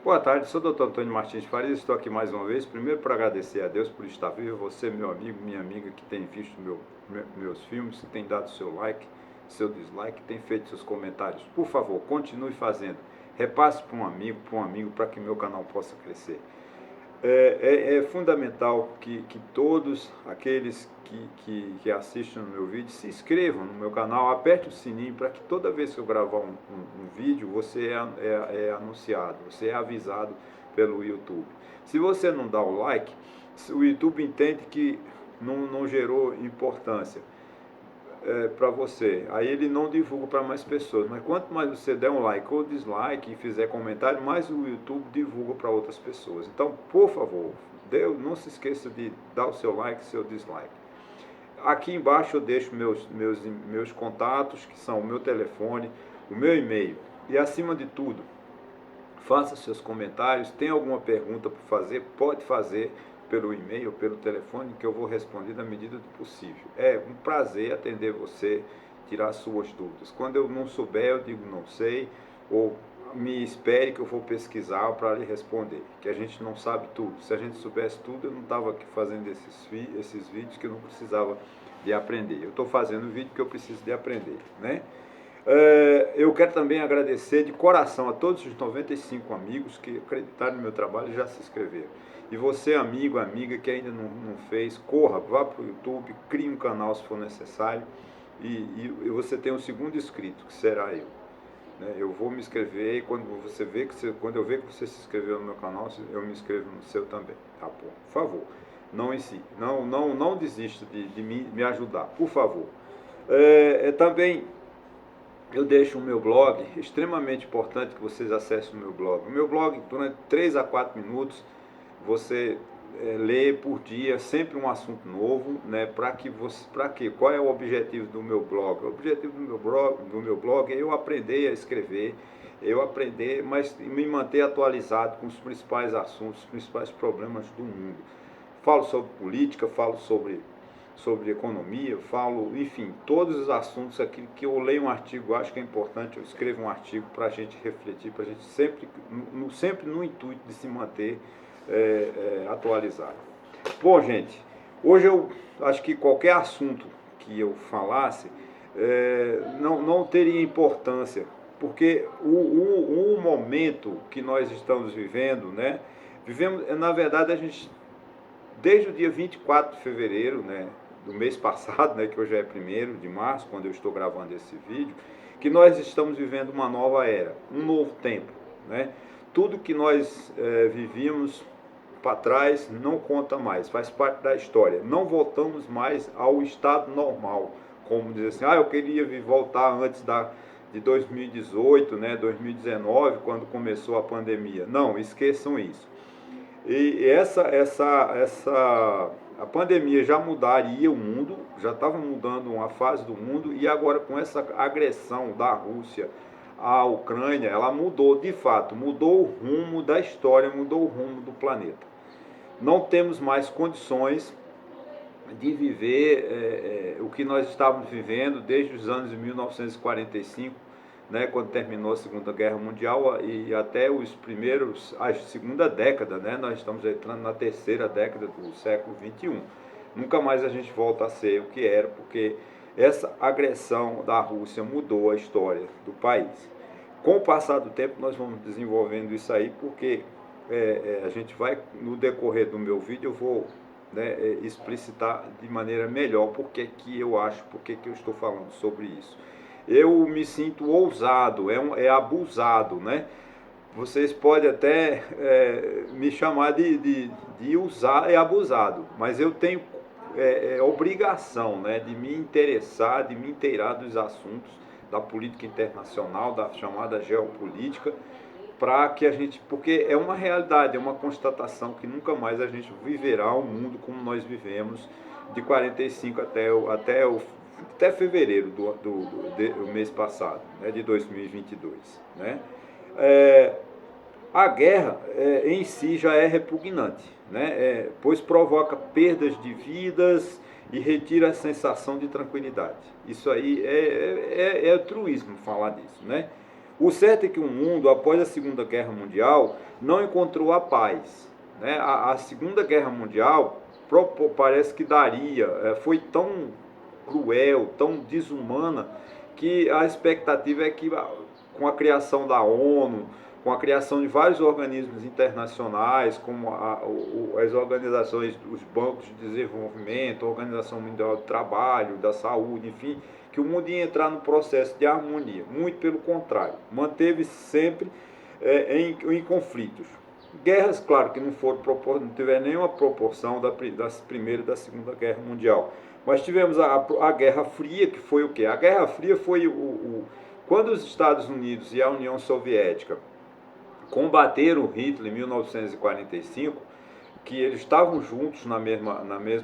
Boa tarde, sou o Dr. Antônio Martins Farias, estou aqui mais uma vez, primeiro para agradecer a Deus por estar vivo, você, meu amigo, minha amiga, que tem visto meus filmes, que tem dado seu like, seu dislike, tem feito seus comentários. Por favor, continue fazendo, repasse para um amigo, para que meu canal possa crescer. É fundamental que todos aqueles que assistem no meu vídeo se inscrevam no meu canal, aperte o sininho para que toda vez que eu gravar um vídeo, você é anunciado, você é avisado pelo YouTube. Se você não dá o like, o YouTube entende que não gerou importância para você. Aí ele não divulga para mais pessoas. Mas quanto mais você der um like ou dislike e fizer comentário, mais o YouTube divulga para outras pessoas. Então, por favor, não se esqueça de dar o seu like, seu dislike. Aqui embaixo eu deixo meus contatos, que são o meu telefone, o meu e-mail. E acima de tudo, faça seus comentários. Tem alguma pergunta para fazer? Pode fazer pelo e-mail, pelo telefone, que eu vou responder na medida do possível. É um prazer atender você, tirar suas dúvidas. Quando eu não souber, eu digo não sei, ou me espere que eu vou pesquisar para lhe responder, que a gente não sabe tudo. Se a gente soubesse tudo, eu não estava aqui fazendo esses vídeos que eu não precisava de aprender. Eu estou fazendo o vídeo que eu preciso de aprender, né? Eu quero também agradecer de coração a todos os 95 amigos que acreditaram no meu trabalho e já se inscreveram. E você, amigo, amiga, que ainda não fez, corra, vá para o YouTube, crie um canal se for necessário e você tem um segundo inscrito, que será eu. Né? Eu vou me inscrever e quando eu ver que você se inscreveu no meu canal, eu me inscrevo no seu também. Tá bom? Por favor, não desista de me ajudar, por favor. Também eu deixo o meu blog, extremamente importante que vocês acessem o meu blog. O meu blog, durante 3 a 4 minutos, você lê por dia, sempre um assunto novo, né? Qual é o objetivo do meu blog? O objetivo do meu blog é eu aprender a escrever, mas me manter atualizado com os principais assuntos, os principais problemas do mundo. Falo sobre política, falo sobre economia, falo, enfim, todos os assuntos aqui que eu leio um artigo, acho que é importante, eu escrevo um artigo para a gente refletir, para a gente sempre no intuito de se manter atualizado. Bom, gente, hoje eu acho que qualquer assunto que eu falasse não teria importância, porque o momento que nós estamos vivendo, né, na verdade, desde o dia 24 de fevereiro, né, do mês passado, né, que hoje é 1º de março, quando eu estou gravando esse vídeo, que nós estamos vivendo uma nova era, um novo tempo, né? Tudo que nós vivíamos para trás não conta mais, faz parte da história. Não voltamos mais ao estado normal, como dizer assim, eu queria voltar antes de 2018, né, 2019, quando começou a pandemia. Não, esqueçam isso. E a pandemia já mudaria o mundo, já estava mudando uma fase do mundo, e agora com essa agressão da Rússia à Ucrânia, ela mudou de fato, mudou o rumo da história, mudou o rumo do planeta. Não temos mais condições de viver o que nós estávamos vivendo desde os anos de 1945, né, quando terminou a Segunda Guerra Mundial e até a segunda década, né, nós estamos entrando na terceira década do século XXI. Nunca mais a gente volta a ser o que era, porque essa agressão da Rússia mudou a história do país. Com o passar do tempo nós vamos desenvolvendo isso aí, porque a gente vai, no decorrer do meu vídeo, eu vou explicitar de maneira melhor porque que eu acho, porque que eu estou falando sobre isso. Eu me sinto ousado, abusado, né? Vocês podem até me chamar de usar e abusado, mas eu tenho obrigação, né, de me interessar, de me inteirar dos assuntos da política internacional, da chamada geopolítica, para que a gente, porque é uma realidade, é uma constatação que nunca mais a gente viverá um mundo como nós vivemos de 45 até fevereiro do mês passado, né, de 2022. Né? A guerra em si já é repugnante, né? Pois provoca perdas de vidas e retira a sensação de tranquilidade. Isso aí é truísmo falar disso, né? O certo é que o mundo, após a Segunda Guerra Mundial, não encontrou a paz, né? A Segunda Guerra Mundial parece que daria, foi tão cruel, tão desumana, que a expectativa é que com a criação da ONU, com a criação de vários organismos internacionais, como as organizações, os bancos de desenvolvimento, a Organização Mundial do Trabalho, da Saúde, enfim, que o mundo ia entrar no processo de harmonia. Muito pelo contrário, manteve-se sempre em conflitos. Guerras, claro, que não tiveram nenhuma proporção da Primeira e da Segunda Guerra Mundial. Mas tivemos a Guerra Fria, que foi o quê? A Guerra Fria foi quando os Estados Unidos e a União Soviética combateram Hitler em 1945, que eles estavam juntos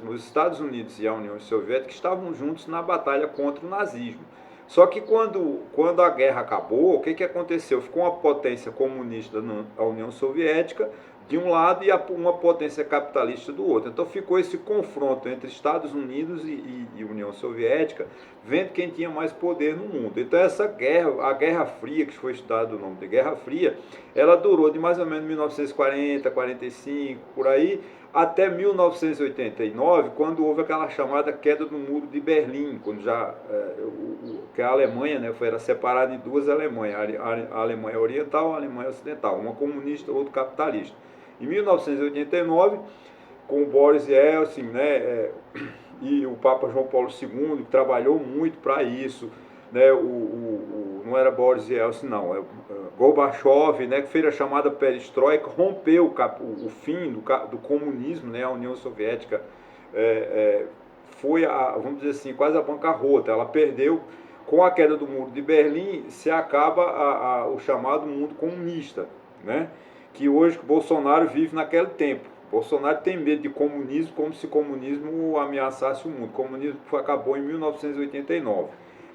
os Estados Unidos e a União Soviética estavam juntos na batalha contra o nazismo. Só que quando a guerra acabou, o que aconteceu? Ficou uma potência comunista, a União Soviética, de um lado, e uma potência capitalista do outro. Então ficou esse confronto entre Estados Unidos e União Soviética, vendo quem tinha mais poder no mundo. Então essa guerra, a Guerra Fria, que foi estudado o nome de Guerra Fria, ela durou de mais ou menos 1940, 45, por aí, até 1989, quando houve aquela chamada queda do Muro de Berlim, quando que a Alemanha, né, era separada em duas Alemanhas, a Alemanha Oriental e a Alemanha Ocidental, uma comunista, outra capitalista. Em 1989, com o Boris Yeltsin, né, e o Papa João Paulo II, que trabalhou muito para isso, né, não era Boris Yeltsin, não, Gorbachev, né, que fez a chamada perestroika, rompeu o fim do comunismo, né, a União Soviética foi, vamos dizer assim, quase a bancarrota. Ela perdeu, com a queda do Muro de Berlim, se acaba o chamado mundo comunista, né, que hoje Bolsonaro vive naquele tempo. Bolsonaro tem medo de comunismo, como se o comunismo ameaçasse o mundo. O comunismo acabou em 1989.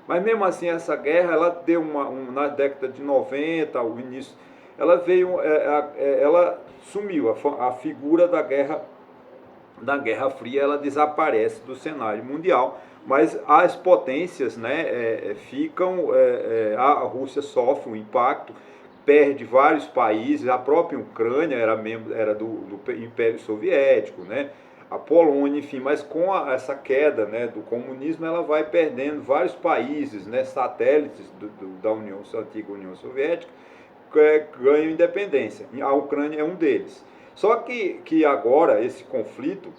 Mas mesmo assim, essa guerra, ela deu na década de 90, o início, ela veio, ela sumiu, a figura da Guerra Fria, ela desaparece do cenário mundial, mas as potências, né, ficam, a Rússia sofre um impacto, perde vários países, a própria Ucrânia era do Império Soviético, né? A Polônia, enfim, mas com essa queda, né, do comunismo, ela vai perdendo vários países, né, satélites da antiga União Soviética, ganham independência. A Ucrânia é um deles. Só que agora, esse conflito,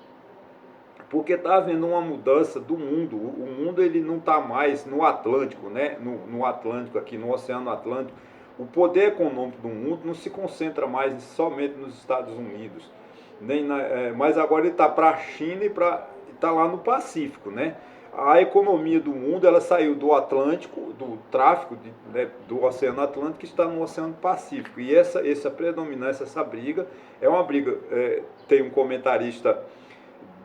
porque está havendo uma mudança do mundo, o mundo ele não está mais no Atlântico, né, no Atlântico, aqui no Oceano Atlântico, o poder econômico do mundo não se concentra mais somente nos Estados Unidos, mas agora ele está para a China e está lá no Pacífico, né? A economia do mundo ela saiu do Atlântico, do tráfico do Oceano Atlântico, que está no Oceano Pacífico. E essa predominância, essa briga, é uma briga. Tem um comentarista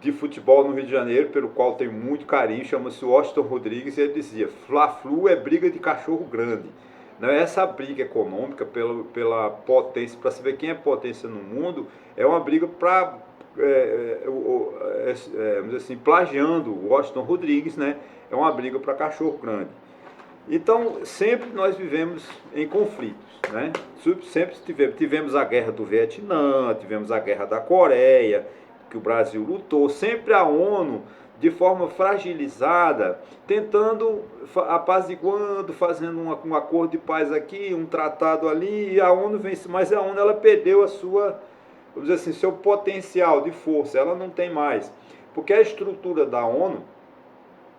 de futebol no Rio de Janeiro, pelo qual tenho muito carinho, chama-se Washington Rodrigues, e ele dizia: Fla-Flu é briga de cachorro grande. Essa briga econômica pela potência, para saber quem é potência no mundo, é uma briga para, vamos dizer assim, plagiando o Washington Rodrigues, né? É uma briga para cachorro grande. Então, sempre nós vivemos em conflitos, né? Sempre tivemos a guerra do Vietnã, tivemos a guerra da Coreia, que o Brasil lutou, sempre a ONU de forma fragilizada, tentando, apaziguando, fazendo um acordo de paz aqui, um tratado ali, e a ONU vence, mas a ONU ela perdeu a sua, vamos dizer assim, seu potencial de força, ela não tem mais, porque a estrutura da ONU,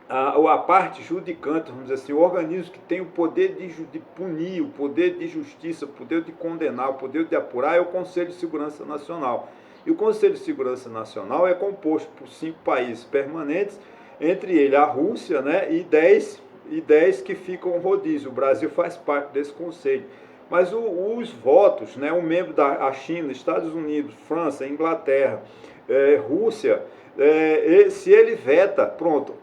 a parte judicante, vamos dizer assim, o organismo que tem o poder de punir, o poder de justiça, o poder de condenar, o poder de apurar, é o Conselho de Segurança Nacional. E o Conselho de Segurança Nacional é composto por 5 países permanentes, entre eles a Rússia, né, e 10 que ficam rodízio. O Brasil faz parte desse conselho. Mas os votos, né, um membro da China, Estados Unidos, França, Inglaterra, Rússia, se ele veta, pronto.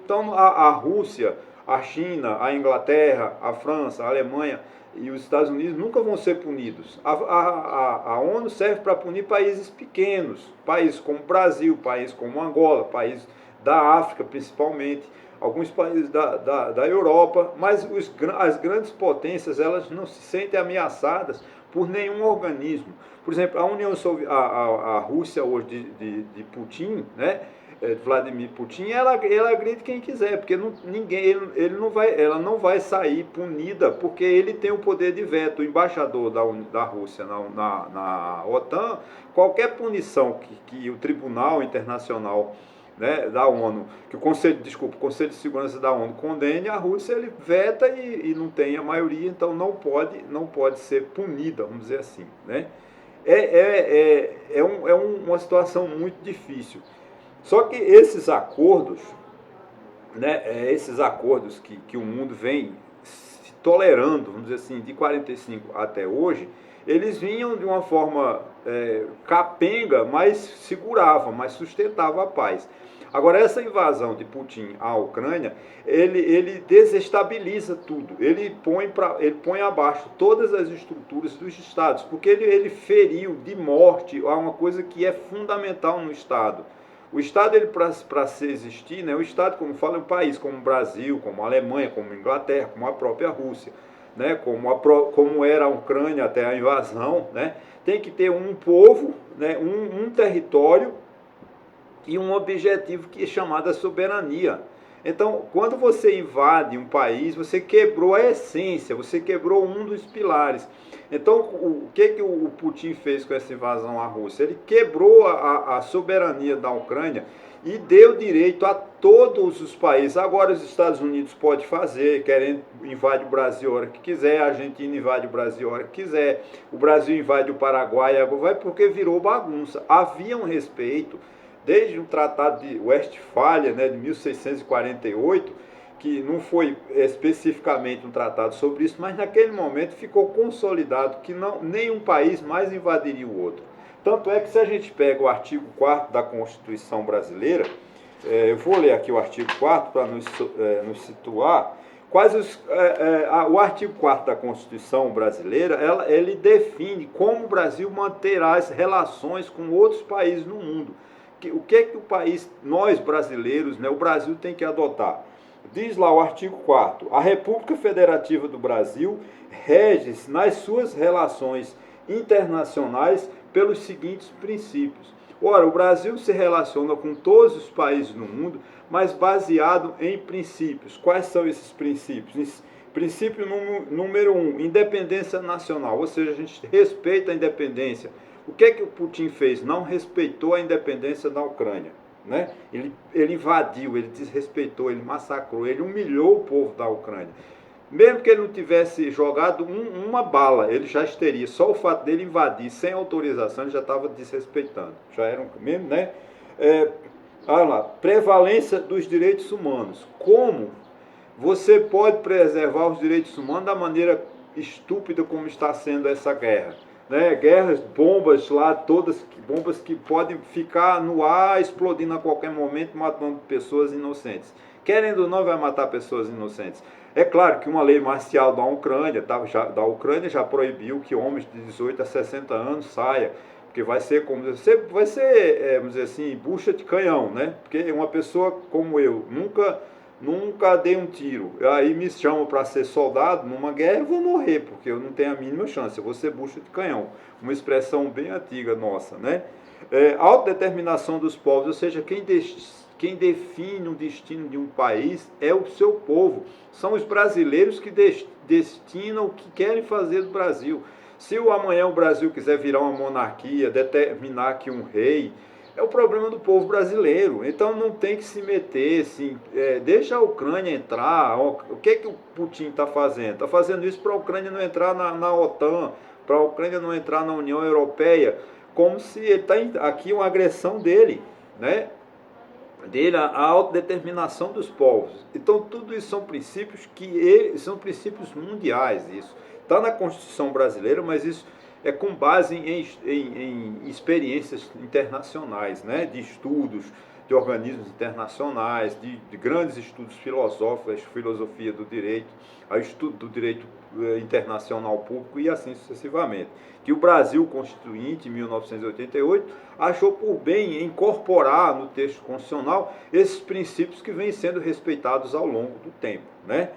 Então a Rússia, a China, a Inglaterra, a França, a Alemanha e os Estados Unidos nunca vão ser punidos. A ONU serve para punir países pequenos, países como o Brasil, países como Angola, países da África principalmente, alguns países da Europa, mas as grandes potências elas não se sentem ameaçadas por nenhum organismo. Por exemplo, a União Soviética, a Rússia hoje de Putin, né? Vladimir Putin, ela agride quem quiser, porque ele não vai, ela não vai sair punida, porque ele tem o poder de veto. O embaixador da Rússia na OTAN, qualquer punição que o Tribunal Internacional, né, da ONU, que o Conselho de Segurança da ONU condene, a Rússia ele veta e não tem a maioria, então não pode ser punida, vamos dizer assim, né? Uma situação muito difícil. Só que esses acordos, né, esses acordos que o mundo vem se tolerando, vamos dizer assim, de 45 até hoje, eles vinham de uma forma capenga, mas segurava, mas sustentava a paz. Agora, essa invasão de Putin à Ucrânia, ele desestabiliza tudo, ele põe abaixo todas as estruturas dos estados, porque ele feriu de morte a uma coisa que é fundamental no Estado. O Estado, para se existir, né, o Estado, como fala, é um país como o Brasil, como a Alemanha, como a Inglaterra, como a própria Rússia, né, como era a Ucrânia até a invasão, né, tem que ter um povo, né, um território e um objetivo que é chamado soberania. Então, quando você invade um país, você quebrou a essência, você quebrou um dos pilares. Então, o que o Putin fez com essa invasão à Rússia? Ele quebrou a soberania da Ucrânia e deu direito a todos os países. Agora os Estados Unidos pode fazer, querendo invade o Brasil a hora que quiser, a Argentina invade o Brasil a hora que quiser, o Brasil invade o Paraguai, agora vai porque virou bagunça. Havia um respeito desde o Tratado de Westfália, né, de 1648, que não foi especificamente um tratado sobre isso, mas naquele momento ficou consolidado que nenhum país mais invadiria o outro. Tanto é que se a gente pega o artigo 4º da Constituição brasileira, eu vou ler aqui o artigo 4º para nos situar, o artigo 4º da Constituição brasileira, ele define como o Brasil manterá as relações com outros países no mundo. O que o país, nós brasileiros, né, o Brasil tem que adotar? Diz lá o artigo 4º, a República Federativa do Brasil rege-se nas suas relações internacionais pelos seguintes princípios. Ora, o Brasil se relaciona com todos os países no mundo, mas baseado em princípios. Quais são esses princípios? Princípio número 1, independência nacional, ou seja, a gente respeita a independência. O que o Putin fez? Não respeitou a independência da Ucrânia, né? Ele invadiu, ele desrespeitou, ele massacrou, ele humilhou o povo da Ucrânia. Mesmo que ele não tivesse jogado uma bala, ele já teria. Só o fato dele invadir sem autorização, ele já estava desrespeitando. Já era mesmo, né? Olha lá, prevalência dos direitos humanos. Como você pode preservar os direitos humanos da maneira estúpida como está sendo essa guerra? Né, guerras, bombas lá, todas bombas que podem ficar no ar, explodindo a qualquer momento, matando pessoas inocentes. Querendo ou não, vai matar pessoas inocentes. É claro que uma lei marcial da Ucrânia já proibiu que homens de 18 a 60 anos saiam, porque vai ser vamos dizer assim, bucha de canhão, né? Porque uma pessoa como eu nunca dei um tiro, aí me chamam para ser soldado numa guerra, eu vou morrer, porque eu não tenho a mínima chance, eu vou ser bucha de canhão, uma expressão bem antiga nossa, né? Autodeterminação dos povos, ou seja, quem define o destino de um país é o seu povo, são os brasileiros que destinam o que querem fazer do Brasil. Se amanhã o Brasil quiser virar uma monarquia, determinar que um rei, é o problema do povo brasileiro. Então não tem que se meter, assim, deixa a Ucrânia entrar. O que o Putin está fazendo? Está fazendo isso para a Ucrânia não entrar na OTAN, para a Ucrânia não entrar na União Europeia, como se ele está aqui uma agressão dele, né? A autodeterminação dos povos. Então tudo isso são princípios são princípios mundiais. Isso está na Constituição brasileira, mas isso é com base em experiências internacionais, né, de estudos, de organismos internacionais, de grandes estudos filosóficos, a filosofia do direito, o estudo do direito internacional público e assim sucessivamente. Que o Brasil Constituinte, em 1988, achou por bem incorporar no texto constitucional esses princípios que vêm sendo respeitados ao longo do tempo, né?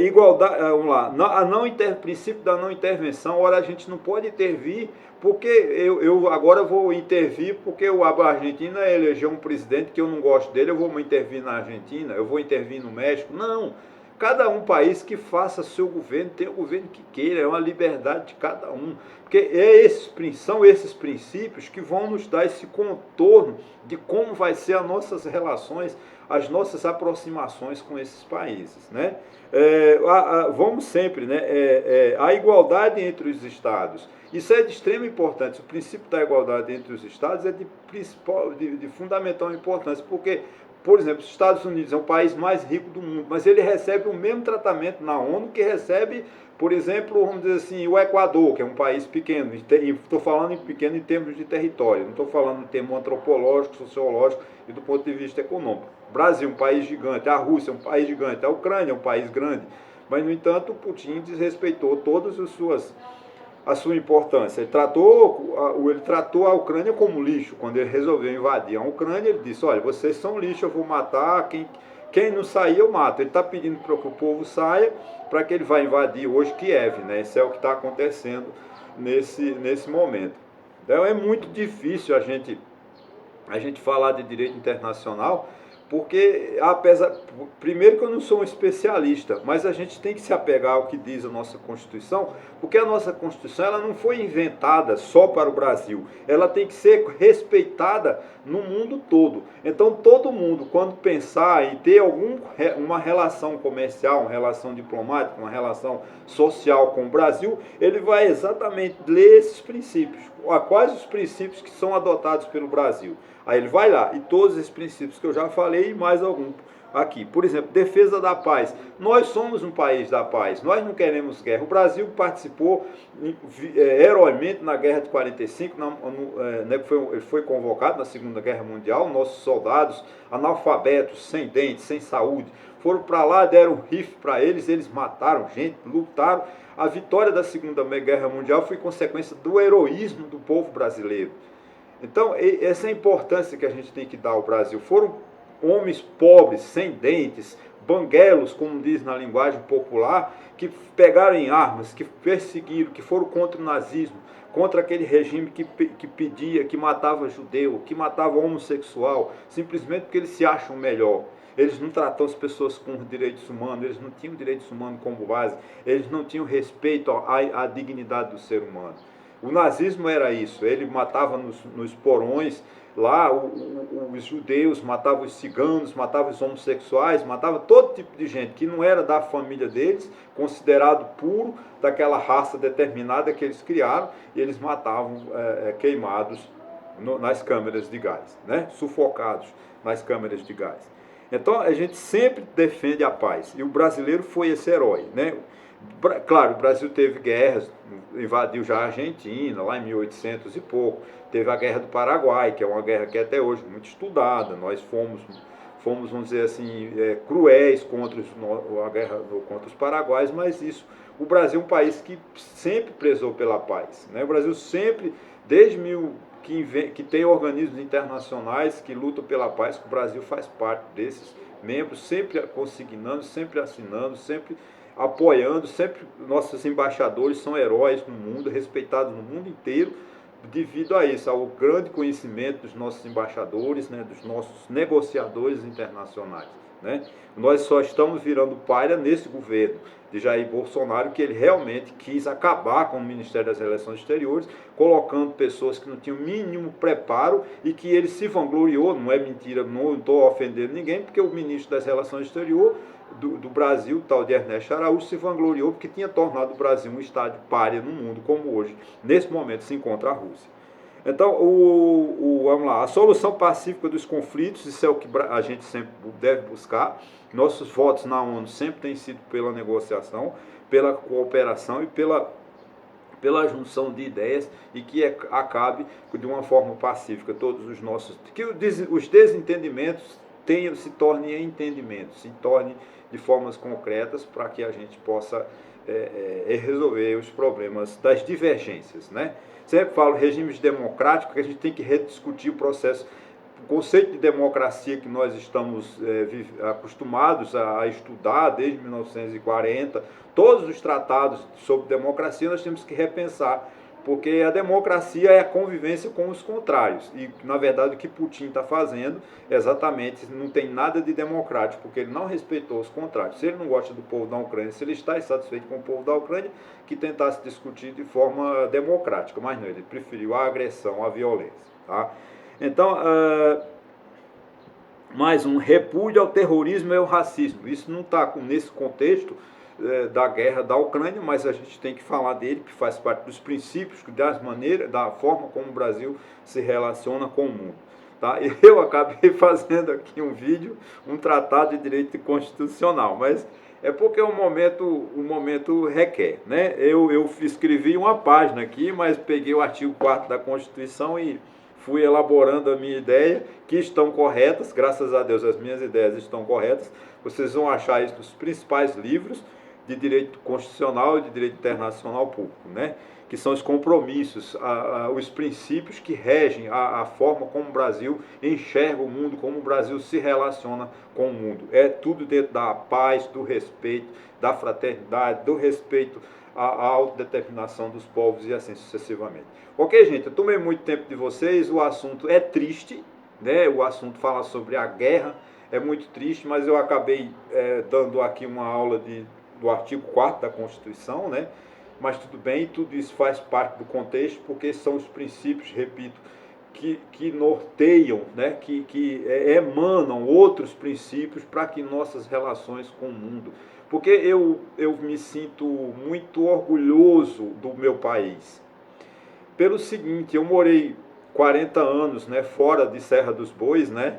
Igualdade, vamos lá, princípio da não intervenção. Ora, a gente não pode intervir porque eu agora vou intervir porque a Argentina elegeu um presidente que eu não gosto dele, eu vou intervir na Argentina, eu vou intervir no México. Não, cada país que faça seu governo, tem o governo que queira, é uma liberdade de cada um. Porque são esses princípios que vão nos dar esse contorno de como vai ser as nossas relações, as nossas aproximações com esses países, né? Vamos sempre, né? A igualdade entre os estados. Isso é de extrema importância. O princípio da igualdade entre os estados é de fundamental importância, porque, por exemplo, os Estados Unidos é o país mais rico do mundo, mas ele recebe o mesmo tratamento na ONU que recebe, por exemplo, vamos dizer assim, o Equador, que é um país pequeno. Estou falando em pequeno em termos de território, não estou falando em termos antropológico, sociológico e do ponto de vista econômico. O Brasil, um país gigante, a Rússia é um país gigante, a Ucrânia é um país grande, mas, no entanto, o Putin desrespeitou todas a sua importância. Ele tratou a Ucrânia como lixo. Quando ele resolveu invadir a Ucrânia, ele disse: olha, vocês são lixo, eu vou matar, quem não sair eu mato. Ele está pedindo para que o povo saia, para que ele vá invadir hoje Kiev, né? Isso é o que está acontecendo nesse momento. Então é muito difícil a gente falar de direito internacional, porque, primeiro que eu não sou um especialista, mas a gente tem que se apegar ao que diz a nossa Constituição, porque a nossa Constituição ela não foi inventada só para o Brasil, ela tem que ser respeitada no mundo todo. Então, todo mundo, quando pensar em ter uma relação comercial, uma relação diplomática, uma relação social com o Brasil, ele vai exatamente ler esses princípios. Quais os princípios que são adotados pelo Brasil? Aí ele vai lá, e todos esses princípios que eu já falei, e mais algum aqui. Por exemplo, defesa da paz. Nós somos um país da paz, nós não queremos guerra. O Brasil participou heroicamente na Guerra de 45, ele foi convocado na Segunda Guerra Mundial. Nossos soldados, analfabetos, sem dentes, sem saúde, foram para lá, deram rifle para eles mataram gente, lutaram. A vitória da Segunda Guerra Mundial foi consequência do heroísmo do povo brasileiro. Então, essa é a importância que a gente tem que dar ao Brasil. Foram homens pobres, sem dentes, banguelos, como diz na linguagem popular, que pegaram em armas, que perseguiram, que foram contra o nazismo, contra aquele regime que pedia, que matava judeu, que matava homossexual, simplesmente porque eles se acham melhor. Eles não tratam as pessoas com direitos humanos, eles não tinham direitos humanos como base, eles não tinham respeito à dignidade do ser humano. O nazismo era isso, ele matava nos porões lá os judeus, matava os ciganos, matava os homossexuais, matava todo tipo de gente que não era da família deles, considerado puro, daquela raça determinada que eles criaram, e eles matavam queimados nas câmeras de gás, né? Sufocados nas câmeras de gás. Então a gente sempre defende a paz, e o brasileiro foi esse herói, né? Claro, o Brasil teve guerras, invadiu já a Argentina, lá em 1800 e pouco, teve a Guerra do Paraguai, que é uma guerra que é até hoje muito estudada. Nós fomos vamos dizer assim, cruéis contra a guerra contra os paraguaios, mas o Brasil é um país que sempre prezou pela paz, né? O Brasil sempre, desde que tem organismos internacionais que lutam pela paz, que o Brasil faz parte desses membros, sempre consignando, sempre assinando, sempre apoiando, sempre nossos embaixadores são heróis no mundo, respeitados no mundo inteiro, devido a isso, ao grande conhecimento dos nossos embaixadores, né, dos nossos negociadores internacionais, né? Nós só estamos virando palha nesse governo de Jair Bolsonaro, que ele realmente quis acabar com o Ministério das Relações Exteriores, colocando pessoas que não tinham o mínimo preparo e que ele se vangloriou. Não é mentira, não estou ofendendo ninguém, porque o ministro das Relações Exteriores do Brasil, tal de Ernesto Araújo, se vangloriou porque tinha tornado o Brasil um estado pária no mundo, como hoje, nesse momento, se encontra a Rússia. Então, vamos lá, a solução pacífica dos conflitos, isso é o que a gente sempre deve buscar. Nossos votos na ONU sempre têm sido pela negociação, pela cooperação e pela junção de ideias e que acabe de uma forma pacífica todos os nossos, que os desentendimentos se tornem em entendimentos, se tornem de formas concretas para que a gente possa resolver os problemas das divergências, né? Sempre falo regimes democráticos, que a gente tem que rediscutir o processo, o conceito de democracia que nós estamos acostumados a estudar desde 1940, todos os tratados sobre democracia nós temos que repensar, porque a democracia é a convivência com os contrários. E, na verdade, o que Putin está fazendo exatamente não tem nada de democrático, porque ele não respeitou os contrários. Se ele não gosta do povo da Ucrânia, se ele está insatisfeito com o povo da Ucrânia, que tentasse discutir de forma democrática. Mas não, ele preferiu a agressão, a violência. Tá? Então, mais um repúdio ao terrorismo e ao racismo. Isso não está nesse contexto da guerra da Ucrânia, mas a gente tem que falar dele, que faz parte dos princípios, da forma como o Brasil se relaciona com o mundo. Tá? Eu acabei fazendo aqui um vídeo, um tratado de direito constitucional, mas é porque o momento requer. Né? Eu escrevi uma página aqui, mas peguei o artigo 4º da Constituição e fui elaborando a minha ideia, que estão corretas, graças a Deus as minhas ideias estão corretas. Vocês vão achar isso nos principais livros de direito constitucional e de direito internacional público, né? Que são os compromissos, os princípios que regem a forma como o Brasil enxerga o mundo, como o Brasil se relaciona com o mundo. É tudo dentro da paz, do respeito, da fraternidade, do respeito à autodeterminação dos povos e assim sucessivamente. Ok, gente, eu tomei muito tempo de vocês, o assunto é triste, né? O assunto fala sobre a guerra, é muito triste, mas eu acabei dando aqui uma aula do artigo 4º da Constituição, né? Mas tudo bem, tudo isso faz parte do contexto, porque são os princípios, repito, que norteiam, né? que emanam outros princípios para que nossas relações com o mundo. Porque eu me sinto muito orgulhoso do meu país. Pelo seguinte, eu morei 40 anos, né, fora de Serra dos Bois, né?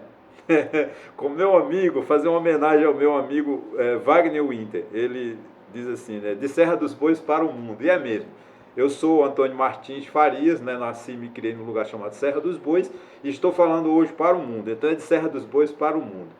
Com meu amigo, fazer uma homenagem ao meu amigo Wagner Winter. Ele diz assim, né, de Serra dos Bois para o mundo, e é mesmo. Eu sou Antônio Martins Farias, né, nasci e me criei num lugar chamado Serra dos Bois, e estou falando hoje para o mundo, então é de Serra dos Bois para o mundo.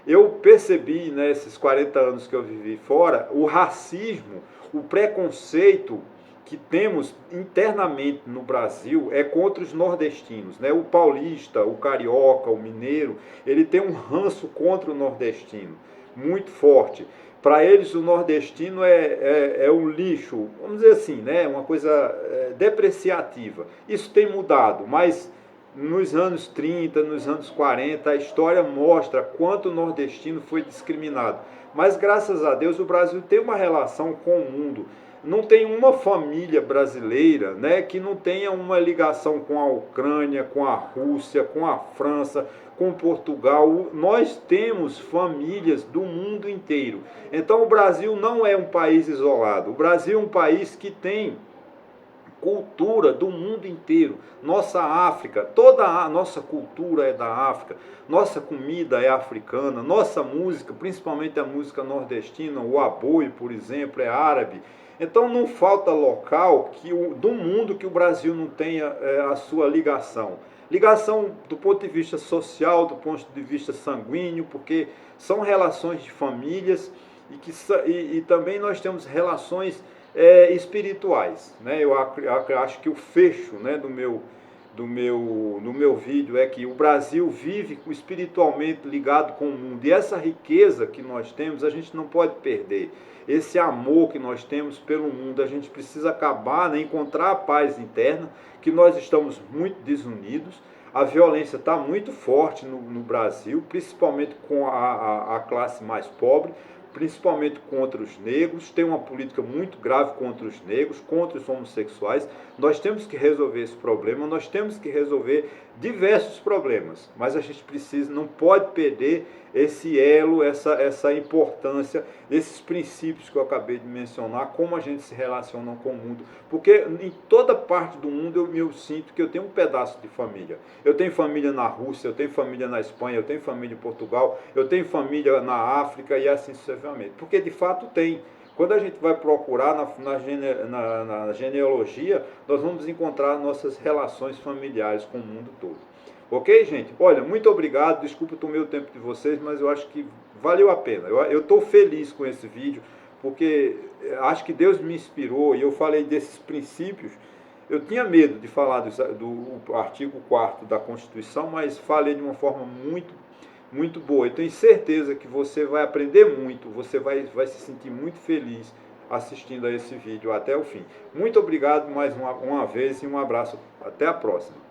Eu percebi, né, esses 40 anos que eu vivi fora, o racismo, o preconceito que temos internamente no Brasil é contra os nordestinos, né? O paulista, o carioca, o mineiro, ele tem um ranço contra o nordestino, muito forte. Para eles o nordestino é um lixo, vamos dizer assim, né? Uma coisa depreciativa. Isso tem mudado, mas nos anos 30, nos anos 40, a história mostra quanto o nordestino foi discriminado. Mas graças a Deus o Brasil tem uma relação com o mundo. Não tem uma família brasileira, né, que não tenha uma ligação com a Ucrânia, com a Rússia, com a França, com Portugal. Nós temos famílias do mundo inteiro. Então o Brasil não é um país isolado. O Brasil é um país que tem cultura do mundo inteiro. Nossa África, toda a nossa cultura é da África, nossa comida é africana, nossa música, principalmente a música nordestina, o aboi, por exemplo, é árabe. Então não falta local do mundo que o Brasil não tenha a sua ligação. Ligação do ponto de vista social, do ponto de vista sanguíneo, porque são relações de famílias e também nós temos relações espirituais, né? Eu acho que o fecho, né, do meu vídeo é que o Brasil vive espiritualmente ligado com o mundo, e essa riqueza que nós temos a gente não pode perder. Esse amor que nós temos pelo mundo, a gente precisa acabar, né, encontrar a paz interna, que nós estamos muito desunidos. A violência está muito forte no Brasil, principalmente com a classe mais pobre, principalmente contra os negros. Tem uma política muito grave contra os negros, contra os homossexuais. Nós temos que resolver esse problema, nós temos que resolver diversos problemas, mas a gente não pode perder esse elo, essa importância desses princípios que eu acabei de mencionar, como a gente se relaciona com o mundo, porque em toda parte do mundo eu sinto que eu tenho um pedaço de família. Eu tenho família na Rússia, eu tenho família na Espanha, eu tenho família em Portugal, eu tenho família na África e assim sucessivamente, porque de fato tem. Quando a gente vai procurar na genealogia, nós vamos encontrar nossas relações familiares com o mundo todo. Ok, gente? Olha, muito obrigado. Desculpa, eu tomei o tempo de vocês, mas eu acho que valeu a pena. Eu estou feliz com esse vídeo, porque acho que Deus me inspirou e eu falei desses princípios. Eu tinha medo de falar do artigo 4º da Constituição, mas falei de uma forma muito boa. Eu tenho certeza que você vai aprender muito, você vai se sentir muito feliz assistindo a esse vídeo até o fim. Muito obrigado mais uma vez e um abraço. Até a próxima.